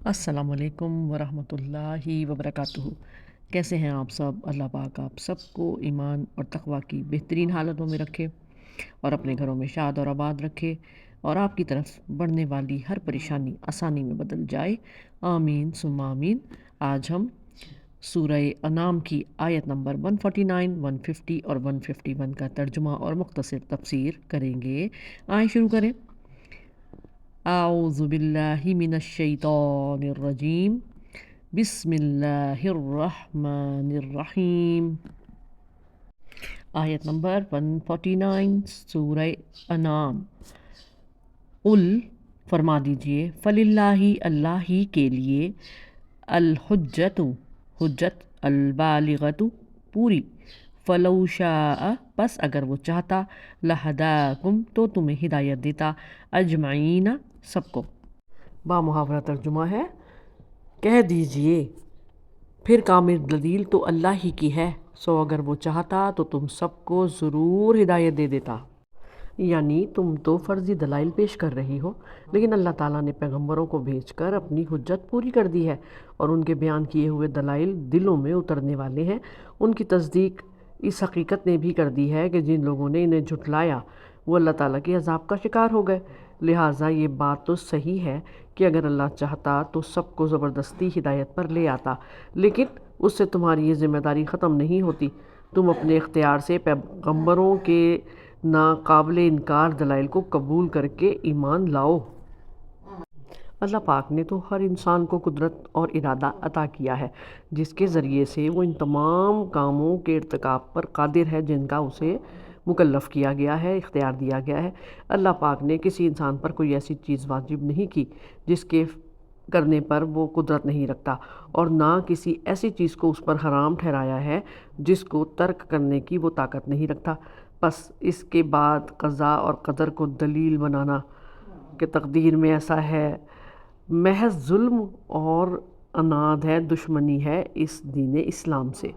السلام علیکم ورحمۃ اللہ وبرکاتہ۔ کیسے ہیں آپ سب؟ اللہ پاک آپ سب کو ایمان اور تقوی کی بہترین حالتوں میں رکھے اور اپنے گھروں میں شاد اور آباد رکھے اور آپ کی طرف بڑھنے والی ہر پریشانی آسانی میں بدل جائے، آمین ثم آمین۔ آج ہم سورہ انعام کی آیت نمبر 149، 150 اور 151 کا ترجمہ اور مختصر تفسیر کریں گے۔ آئیں شروع کریں۔ اعوذ باللہ من الشیطان الرجیم، بسم اللہ الرحمن الرحیم۔ آیت نمبر 149 سورہ انعام۔ قل فرما دیجئے، فللہ اللہ ہی کے لیے، الحجت حجت، البالغۃ پوری، فلو شاء پس اگر وہ چاہتا، لہداکم تو تمہیں ہدایت دیتا، اجمعین سب کو۔ بامحاورہ ترجمہ ہے، کہہ دیجئے پھر کامل دلیل تو اللہ ہی کی ہے، سو اگر وہ چاہتا تو تم سب کو ضرور ہدایت دے دیتا۔ یعنی تم تو فرضی دلائل پیش کر رہی ہو، لیکن اللہ تعالیٰ نے پیغمبروں کو بھیج کر اپنی حجت پوری کر دی ہے اور ان کے بیان کیے ہوئے دلائل دلوں میں اترنے والے ہیں۔ ان کی تصدیق اس حقیقت نے بھی کر دی ہے کہ جن لوگوں نے انہیں جھٹلایا وہ اللہ تعالیٰ کے عذاب کا شکار ہو گئے۔ لہٰذا یہ بات تو صحیح ہے کہ اگر اللہ چاہتا تو سب کو زبردستی ہدایت پر لے آتا، لیکن اس سے تمہاری یہ ذمہ داری ختم نہیں ہوتی۔ تم اپنے اختیار سے پیغمبروں کے ناقابل انکار دلائل کو قبول کر کے ایمان لاؤ۔ اللہ پاک نے تو ہر انسان کو قدرت اور ارادہ عطا کیا ہے، جس کے ذریعے سے وہ ان تمام کاموں کے ارتکاب پر قادر ہے جن کا اسے مکلف کیا گیا ہے، اختیار دیا گیا ہے۔ اللہ پاک نے کسی انسان پر کوئی ایسی چیز واجب نہیں کی جس کے کرنے پر وہ قدرت نہیں رکھتا، اور نہ کسی ایسی چیز کو اس پر حرام ٹھہرایا ہے جس کو ترک کرنے کی وہ طاقت نہیں رکھتا۔ پس اس کے بعد قضاء اور قدر کو دلیل بنانا کہ تقدیر میں ایسا ہے، محض ظلم اور عناد ہے، دشمنی ہے اس دین اسلام سے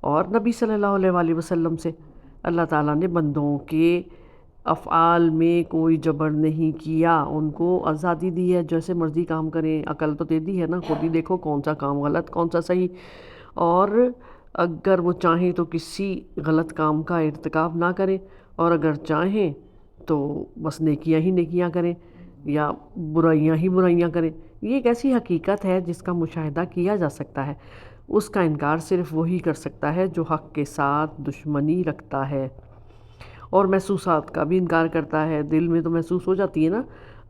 اور نبی صلی اللہ علیہ وآلہ وسلم سے۔ اللہ تعالیٰ نے بندوں کے افعال میں کوئی جبر نہیں کیا، ان کو آزادی دی ہے، جیسے مرضی کام کریں۔ عقل تو دے دی ہے نا، خود ہی دیکھو کون سا کام غلط کون سا صحیح، اور اگر وہ چاہیں تو کسی غلط کام کا ارتکاب نہ کریں، اور اگر چاہیں تو بس نیکیاں ہی نیکیاں کریں یا برائیاں ہی برائیاں کریں۔ یہ ایک ایسی حقیقت ہے جس کا مشاہدہ کیا جا سکتا ہے، اس کا انکار صرف وہی کر سکتا ہے جو حق کے ساتھ دشمنی رکھتا ہے اور محسوسات کا بھی انکار کرتا ہے۔ دل میں تو محسوس ہو جاتی ہے نا،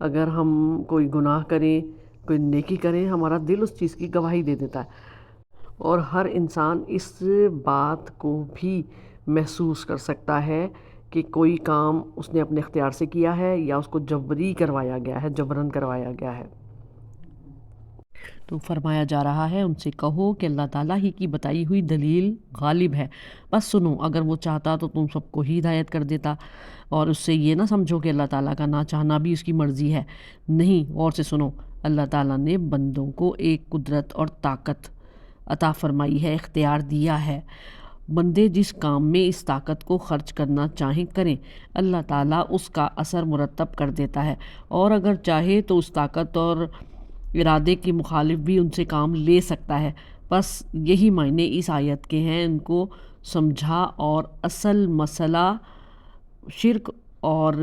اگر ہم کوئی گناہ کریں، کوئی نیکی کریں، ہمارا دل اس چیز کی گواہی دے دیتا ہے، اور ہر انسان اس بات کو بھی محسوس کر سکتا ہے کہ کوئی کام اس نے اپنے اختیار سے کیا ہے یا اس کو جبری کروایا گیا ہے، جبراً کروایا گیا ہے۔ تو فرمایا جا رہا ہے ان سے کہو کہ اللہ تعالیٰ ہی کی بتائی ہوئی دلیل غالب ہے، بس سنو، اگر وہ چاہتا تو تم سب کو ہی ہدایت کر دیتا، اور اس سے یہ نہ سمجھو کہ اللہ تعالیٰ کا نہ چاہنا بھی اس کی مرضی ہے، نہیں، غور سے سنو۔ اللہ تعالیٰ نے بندوں کو ایک قدرت اور طاقت عطا فرمائی ہے، اختیار دیا ہے، بندے جس کام میں اس طاقت کو خرچ کرنا چاہیں کریں، اللہ تعالیٰ اس کا اثر مرتب کر دیتا ہے، اور اگر چاہے تو اس طاقت اور ارادے کے مخالف بھی ان سے کام لے سکتا ہے۔ بس یہی معنی اس آیت کے ہیں، ان کو سمجھا، اور اصل مسئلہ شرک اور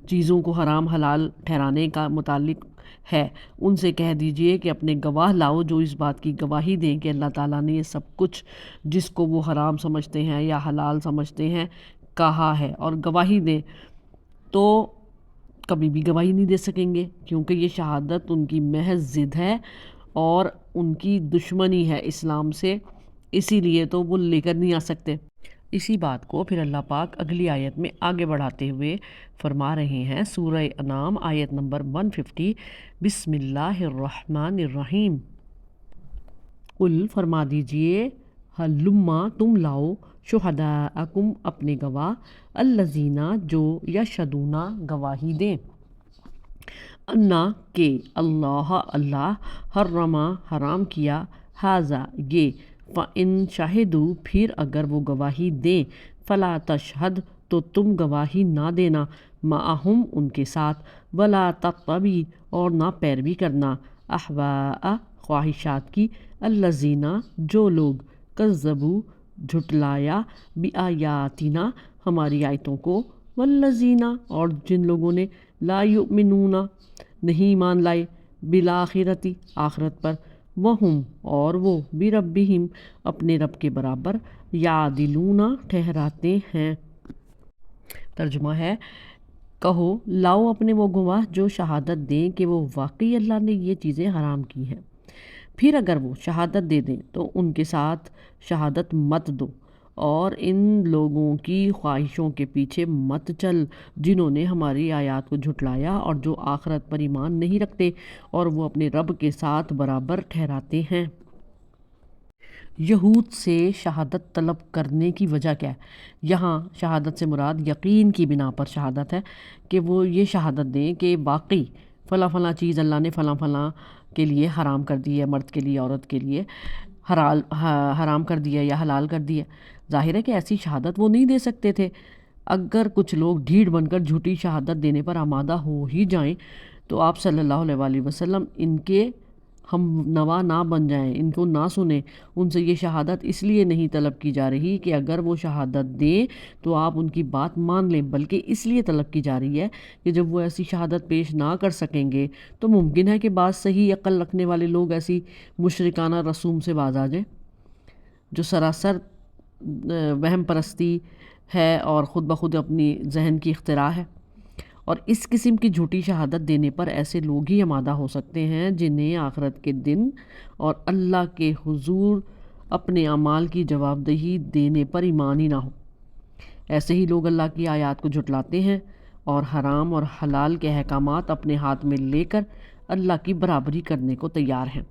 چیزوں کو حرام حلال ٹھہرانے کا متعلق ہے۔ ان سے کہہ دیجئے کہ اپنے گواہ لاؤ جو اس بات کی گواہی دیں کہ اللہ تعالیٰ نے یہ سب کچھ جس کو وہ حرام سمجھتے ہیں یا حلال سمجھتے ہیں کہا ہے، اور گواہی دیں تو کبھی بھی گواہی نہیں دے سکیں گے، کیونکہ یہ شہادت ان کی محض ضد ہے اور ان کی دشمنی ہے اسلام سے، اسی لیے تو وہ لے کر نہیں آ سکتے۔ اسی بات کو پھر اللہ پاک اگلی آیت میں آگے بڑھاتے ہوئے فرما رہے ہیں، سورہ انعام آیت نمبر 150، بسم اللہ الرحمن الرحیم۔ قل فرما دیجئے، ہلما تم لاؤ، شہداءکم اپنے گواہ، الذین جو یشہدون گواہی دیں، انا کہ اللہ حرم حرام کیا، ھذا یہ، فإن شہدوا پھر اگر وہ گواہی دیں، فلا تشہد تو تم گواہی نہ دینا، معہم ان کے ساتھ، ولا تتبع اور نہ پیروی کرنا، احواء خواہشات کی، الذین جو لوگ کذبوا جھٹلایا بآیاتنا ہماری آیتوں کو، والذین اور جن لوگوں نے لا یؤمنون نہیں ایمان لائے بالآخرتی آخرت پر، وہم اور وہ بربہم اپنے رب کے برابر یعدلون ٹھہراتے ہیں۔ ترجمہ ہے، کہو لاؤ اپنے وہ گواہ جو شہادت دیں کہ وہ واقعی اللہ نے یہ چیزیں حرام کی ہیں، پھر اگر وہ شہادت دے دیں تو ان کے ساتھ شہادت مت دو، اور ان لوگوں کی خواہشوں کے پیچھے مت چل جنہوں نے ہماری آیات کو جھٹلایا اور جو آخرت پر ایمان نہیں رکھتے اور وہ اپنے رب کے ساتھ برابر ٹھہراتے ہیں۔ یہود سے شہادت طلب کرنے کی وجہ کیا ہے؟ یہاں شہادت سے مراد یقین کی بنا پر شہادت ہے کہ وہ یہ شہادت دیں کہ واقعی فلاں فلاں چیز اللہ نے فلاں فلاں کے لیے حرام کر دی ہے، مرد کے لیے عورت کے لیے حرام کر دیا یا حلال کر دیا۔ ظاہر ہے کہ ایسی شہادت وہ نہیں دے سکتے تھے۔ اگر کچھ لوگ ڈھیڑ بن کر جھوٹی شہادت دینے پر آمادہ ہو ہی جائیں تو آپ صلی اللہ علیہ وآلہ وسلم ان کے ہم نوا نہ بن جائیں، ان کو نہ سنیں۔ ان سے یہ شہادت اس لیے نہیں طلب کی جا رہی کہ اگر وہ شہادت دیں تو آپ ان کی بات مان لیں، بلکہ اس لیے طلب کی جا رہی ہے کہ جب وہ ایسی شہادت پیش نہ کر سکیں گے تو ممکن ہے کہ بعض صحیح عقل رکھنے والے لوگ ایسی مشرکانہ رسوم سے باز آ جائیں جو سراسر وہم پرستی ہے اور خود بخود اپنی ذہن کی اختراع ہے۔ اور اس قسم کی جھوٹی شہادت دینے پر ایسے لوگ ہی آمادہ ہو سکتے ہیں جنہیں آخرت کے دن اور اللہ کے حضور اپنے اعمال کی جواب دہی دینے پر ایمان ہی نہ ہو۔ ایسے ہی لوگ اللہ کی آیات کو جھٹلاتے ہیں اور حرام اور حلال کے احکامات اپنے ہاتھ میں لے کر اللہ کی برابری کرنے کو تیار ہیں۔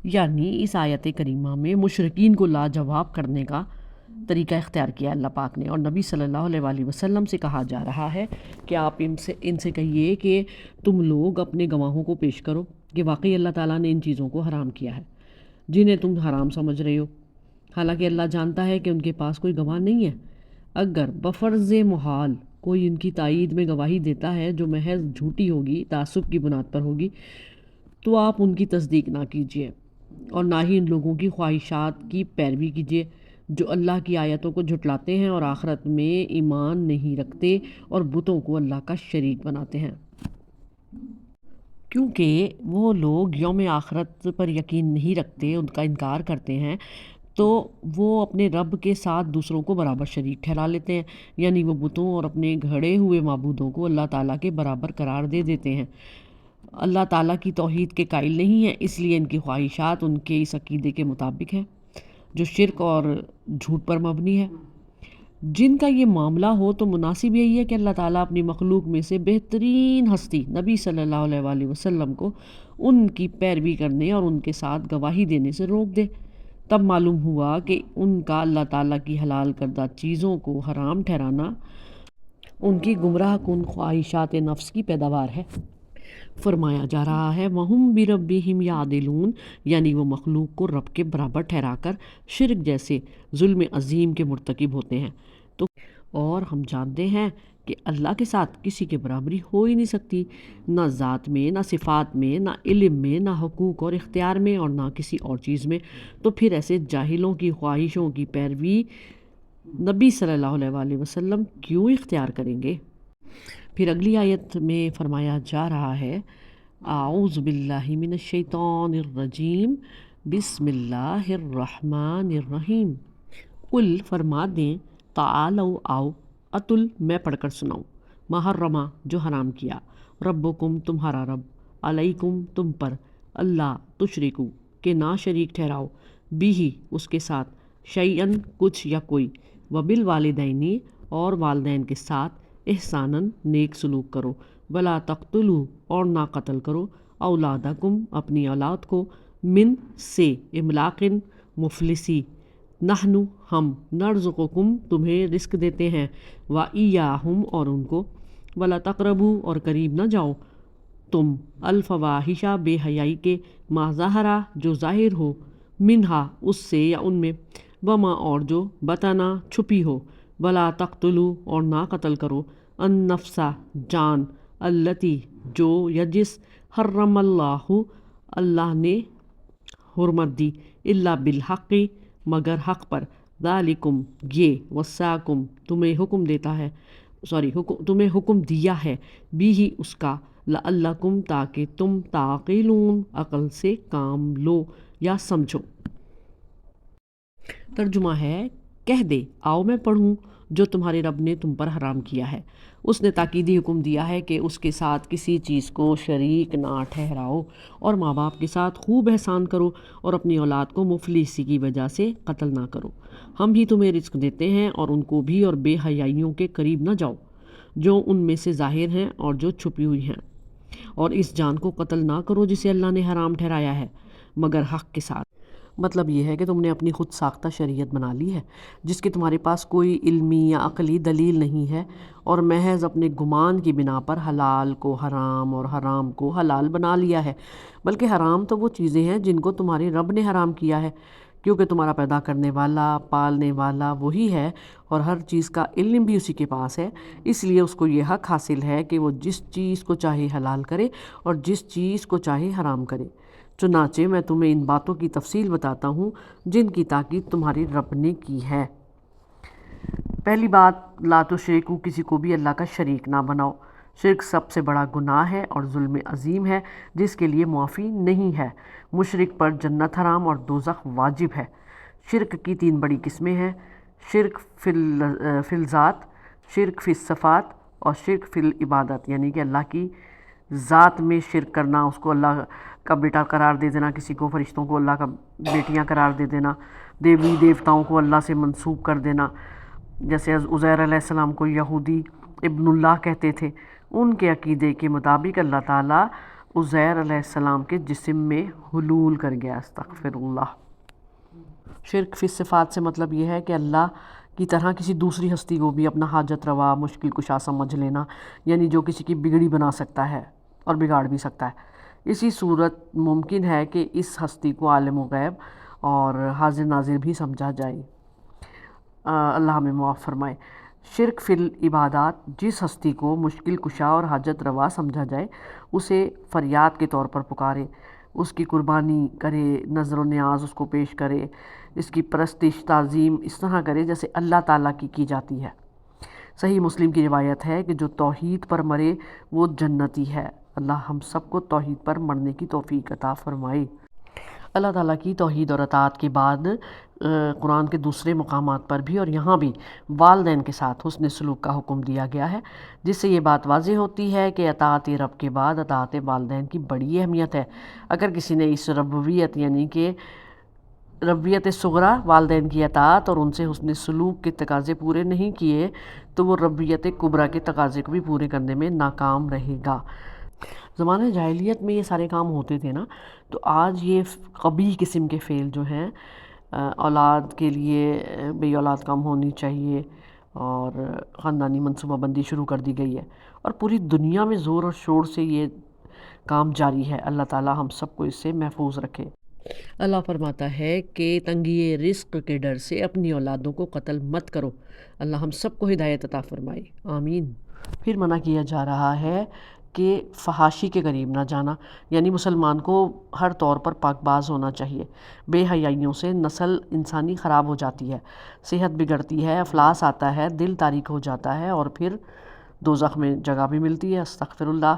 یعنی اس آیت کریمہ میں مشرکین کو لاجواب کرنے کا طریقہ اختیار کیا اللہ پاک نے، اور نبی صلی اللہ علیہ وآلہ وسلم سے کہا جا رہا ہے کہ آپ ان سے کہیے کہ تم لوگ اپنے گواہوں کو پیش کرو کہ واقعی اللہ تعالیٰ نے ان چیزوں کو حرام کیا ہے جنہیں تم حرام سمجھ رہے ہو، حالانکہ اللہ جانتا ہے کہ ان کے پاس کوئی گواہ نہیں ہے۔ اگر بفرض محال کوئی ان کی تائید میں گواہی دیتا ہے جو محض جھوٹی ہوگی، تعصب کی بنیاد پر ہوگی، تو آپ ان کی تصدیق نہ کیجیے اور نہ ہی ان لوگوں کی خواہشات کی پیروی کیجیے جو اللہ کی آیتوں کو جھٹلاتے ہیں اور آخرت میں ایمان نہیں رکھتے اور بتوں کو اللہ کا شریک بناتے ہیں۔ کیونکہ وہ لوگ یوم آخرت پر یقین نہیں رکھتے، ان کا انکار کرتے ہیں، تو وہ اپنے رب کے ساتھ دوسروں کو برابر شریک ٹھہرا لیتے ہیں، یعنی وہ بتوں اور اپنے گھڑے ہوئے معبودوں کو اللہ تعالیٰ کے برابر قرار دے دیتے ہیں۔ اللہ تعالیٰ کی توحید کے قائل نہیں ہیں، اس لیے ان کی خواہشات ان کے اس عقیدے کے مطابق ہیں جو شرک اور جھوٹ پر مبنی ہے۔ جن کا یہ معاملہ ہو تو مناسب یہی ہے کہ اللہ تعالیٰ اپنی مخلوق میں سے بہترین ہستی نبی صلی اللہ علیہ وآلہ وسلم کو ان کی پیروی کرنے اور ان کے ساتھ گواہی دینے سے روک دے۔ تب معلوم ہوا کہ ان کا اللہ تعالیٰ کی حلال کردہ چیزوں کو حرام ٹھہرانا ان کی گمراہ کن خواہشات نفس کی پیداوار ہے۔ فرمایا جا رہا ہے وَهُمْ بِرَبِّهِمْ يَعْدِلُونَ، یعنی وہ مخلوق کو رب کے برابر ٹھہرا کر شرک جیسے ظلم عظیم کے مرتکب ہوتے ہیں۔ تو اور ہم جانتے ہیں کہ اللہ کے ساتھ کسی کے برابری ہو ہی نہیں سکتی، نہ ذات میں، نہ صفات میں، نہ علم میں، نہ حقوق اور اختیار میں، اور نہ کسی اور چیز میں۔ تو پھر ایسے جاہلوں کی خواہشوں کی پیروی نبی صلی اللہ علیہ وآلہ وسلم کیوں اختیار کریں گے؟ پھر اگلی آیت میں فرمایا جا رہا ہے اعوذ باللہ من الشیطان الرجیم بسم اللہ الرحمن الرحیم، قل فرما دیں تعالوا آؤ، اتل میں پڑھ کر سناؤں، محرمہ جو حرام کیا، ربکم تمہارا رب، علیکم تم پر، اللہ تشرکو کہ نہ شریک ٹھہراؤ، بھی اس کے ساتھ، شیئن کچھ یا کوئی، وبالوالدینی اور والدین کے ساتھ، احساناً نیک سلوک کرو، ولا تقتلوا اور نہ قتل کرو، اولادکم اپنی اولاد کو، من سے املاقن مفلسی، نحن ہم، نرزقکم تمہیں رزق دیتے ہیں، وایاہم اور ان کو، ولا تقربوا اور قریب نہ جاؤ تم، الفواحش بے حیائی کے، ما ظہرا جو ظاہر ہو، منہا اس سے یا ان میں، وما اور جو بطنا چھپی ہو، ولا تقتلوا اور نہ قتل کرو، النفس جان، التی جو یا جس، حرم اللہ اللہ نے حرمت دی، الا بالحق مگر حق پر، ذالکم یہ، وصاکم تمہیں حکم دیتا ہے، تمہیں حکم دیا ہے، بھی ہی اس کا، لعلکم تاکہ تم تعقلون عقل سے کام لو یا سمجھو۔ ترجمہ ہے، کہہ دے آؤ میں پڑھوں جو تمہارے رب نے تم پر حرام کیا ہے۔ اس نے تاکیدی حکم دیا ہے کہ اس کے ساتھ کسی چیز کو شریک نہ ٹھہراؤ، اور ماں باپ کے ساتھ خوب احسان کرو، اور اپنی اولاد کو مفلسی کی وجہ سے قتل نہ کرو۔ ہم ہی تمہیں رزق دیتے ہیں اور ان کو بھی، اور بے حیائیوں کے قریب نہ جاؤ جو ان میں سے ظاہر ہیں اور جو چھپی ہوئی ہیں، اور اس جان کو قتل نہ کرو جسے اللہ نے حرام ٹھہرایا ہے مگر حق کے ساتھ۔ مطلب یہ ہے کہ تم نے اپنی خود ساختہ شریعت بنا لی ہے جس کی تمہارے پاس کوئی علمی یا عقلی دلیل نہیں ہے، اور محض اپنے گمان کی بنا پر حلال کو حرام اور حرام کو حلال بنا لیا ہے۔ بلکہ حرام تو وہ چیزیں ہیں جن کو تمہارے رب نے حرام کیا ہے، کیونکہ تمہارا پیدا کرنے والا، پالنے والا وہی ہے، اور ہر چیز کا علم بھی اسی کے پاس ہے، اس لیے اس کو یہ حق حاصل ہے کہ وہ جس چیز کو چاہے حلال کرے اور جس چیز کو چاہے حرام کرے۔ چنانچہ میں تمہیں ان باتوں کی تفصیل بتاتا ہوں جن کی تاکید تمہارے رب نے کی ہے۔ پہلی بات، لا تشرکو، کسی کو بھی اللہ کا شریک نہ بناؤ۔ شرک سب سے بڑا گناہ ہے اور ظلم عظیم ہے جس کے لیے معافی نہیں ہے۔ مشرک پر جنت حرام اور دوزخ واجب ہے۔ شرک کی 3 بڑی قسمیں ہیں: شرک فی الذات، شرک فی الصفات، اور شرک فی العبادت، یعنی کہ اللہ کی ذات میں شرک کرنا، اس کو اللہ کا بیٹا قرار دے دینا، کسی کو فرشتوں کو اللہ کا بیٹیاں قرار دے دینا، دیوی دیوتاؤں کو اللہ سے منسوب کر دینا، جیسے عزیر علیہ السلام کو یہودی ابن اللہ کہتے تھے۔ ان کے عقیدے کے مطابق اللہ تعالیٰ عزیر علیہ السلام کے جسم میں حلول کر گیا، استغفر اللہ۔ شرک فی الصفات سے مطلب یہ ہے کہ اللہ کی طرح کسی دوسری ہستی کو بھی اپنا حاجت روا، مشکل کشا سمجھ لینا، یعنی جو کسی کی بگڑی بنا سکتا ہے اور بگاڑ بھی سکتا ہے۔ اسی صورت ممکن ہے کہ اس ہستی کو عالم غیب اور حاضر ناظر بھی سمجھا جائے۔ اللہ ہمیں معاف فرمائے۔ شرک فی العبادات، جس ہستی کو مشکل کشا اور حاجت روا سمجھا جائے اسے فریاد کے طور پر پکارے، اس کی قربانی کرے، نظر و نیاز اس کو پیش کرے، اس کی پرستش تعظیم اس طرح کرے جیسے اللہ تعالیٰ کی جاتی ہے۔ صحیح مسلم کی روایت ہے کہ جو توحید پر مرے وہ جنتی ہے۔ اللہ ہم سب کو توحید پر مرنے کی توفیق عطا فرمائے۔ اللہ تعالیٰ کی توحید اور اطاعت کے بعد قرآن کے دوسرے مقامات پر بھی اور یہاں بھی والدین کے ساتھ حسن سلوک کا حکم دیا گیا ہے، جس سے یہ بات واضح ہوتی ہے کہ اطاعت رب کے بعد اطاعت والدین کی بڑی اہمیت ہے۔ اگر کسی نے اس ربوبیت یعنی کہ ربوبیت صغریٰ، والدین کی اطاعت اور ان سے حسن سلوک کے تقاضے پورے نہیں کیے تو وہ ربوبیت کبریٰ کے تقاضے کو بھی پورے کرنے میں ناکام رہے گا۔ زمانہ جاہلیت میں یہ سارے کام ہوتے تھے نا، تو آج یہ قبیح قسم کے فعل جو ہیں، اولاد کے لیے بے اولاد کم ہونی چاہیے، اور خاندانی منصوبہ بندی شروع کر دی گئی ہے، اور پوری دنیا میں زور اور شور سے یہ کام جاری ہے۔ اللہ تعالیٰ ہم سب کو اس سے محفوظ رکھے۔ اللہ فرماتا ہے کہ تنگی رزق کے ڈر سے اپنی اولادوں کو قتل مت کرو۔ اللہ ہم سب کو ہدایت عطا فرمائے، آمین۔ پھر منع کیا جا رہا ہے کہ فحاشی کے قریب نہ جانا، یعنی مسلمان کو ہر طور پر پاک باز ہونا چاہیے۔ بے حیائیوں سے نسل انسانی خراب ہو جاتی ہے، صحت بگڑتی ہے، افلاس آتا ہے، دل تاریک ہو جاتا ہے، اور پھر دوزخ میں جگہ بھی ملتی ہے، استغفر اللہ۔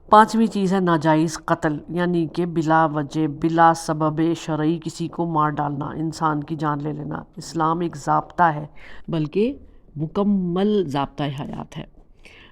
5ویں چیز ہے ناجائز قتل، یعنی کہ بلا وجہ، بلا سبب شرعی کسی کو مار ڈالنا، انسان کی جان لے لینا۔ اسلام ایک ضابطہ ہے، بلکہ مکمل ضابطہ حیات ہے۔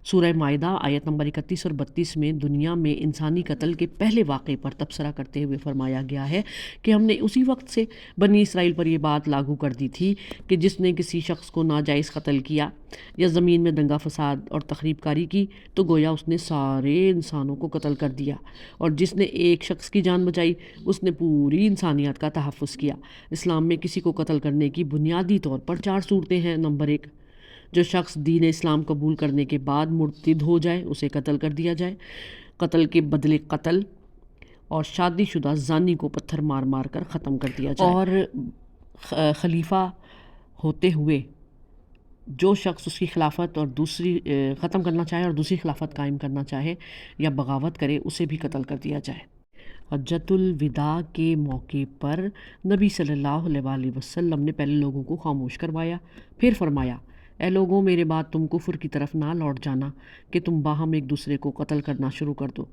سورہ مائدہ آیت نمبر 31 اور 32 میں دنیا میں انسانی قتل کے پہلے واقعے پر تبصرہ کرتے ہوئے فرمایا گیا ہے کہ ہم نے اسی وقت سے بنی اسرائیل پر یہ بات لاگو کر دی تھی کہ جس نے کسی شخص کو ناجائز قتل کیا یا زمین میں دنگا فساد اور تخریب کاری کی تو گویا اس نے سارے انسانوں کو قتل کر دیا، اور جس نے ایک شخص کی جان بچائی اس نے پوری انسانیت کا تحفظ کیا۔ اسلام میں کسی کو قتل کرنے کی بنیادی طور پر 4 صورتیں ہیں۔ نمبر 1، جو شخص دین اسلام قبول کرنے کے بعد مرتد ہو جائے اسے قتل کر دیا جائے، قتل کے بدلے قتل، اور شادی شدہ زانی کو پتھر مار مار کر ختم کر دیا جائے، اور خلیفہ ہوتے ہوئے جو شخص اس کی خلافت اور دوسری ختم کرنا چاہے اور دوسری خلافت قائم کرنا چاہے یا بغاوت کرے اسے بھی قتل کر دیا جائے۔ حجۃ الوداع کے موقع پر نبی صلی اللہ علیہ وآلہ وسلم نے پہلے لوگوں کو خاموش کروایا، پھر فرمایا اے لوگوں میرے بعد تم کفر کی طرف نہ لوٹ جانا کہ تم باہم ایک دوسرے کو قتل کرنا شروع کر دو۔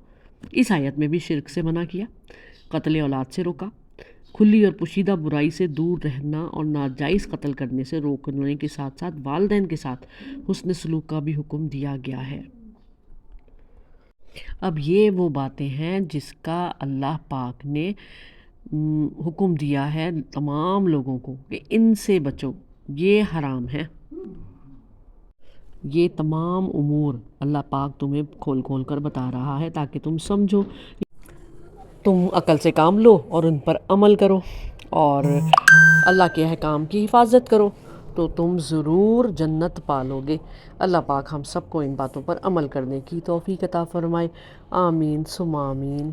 اس آیت میں بھی شرک سے منع کیا، قتل اولاد سے روکا، کھلی اور پوشیدہ برائی سے دور رہنا اور ناجائز قتل کرنے سے روکنے کے ساتھ ساتھ والدین کے ساتھ حسن سلوک کا بھی حکم دیا گیا ہے۔ اب یہ وہ باتیں ہیں جس کا اللہ پاک نے حکم دیا ہے تمام لوگوں کو کہ ان سے بچو، یہ حرام ہے۔ یہ تمام امور اللہ پاک تمہیں کھول کھول کر بتا رہا ہے تاکہ تم سمجھو، تم عقل سے کام لو اور ان پر عمل کرو اور اللہ کے احکام کی حفاظت کرو تو تم ضرور جنت پالو گے۔ اللہ پاک ہم سب کو ان باتوں پر عمل کرنے کی توفیق عطا فرمائے، آمین ثم آمین۔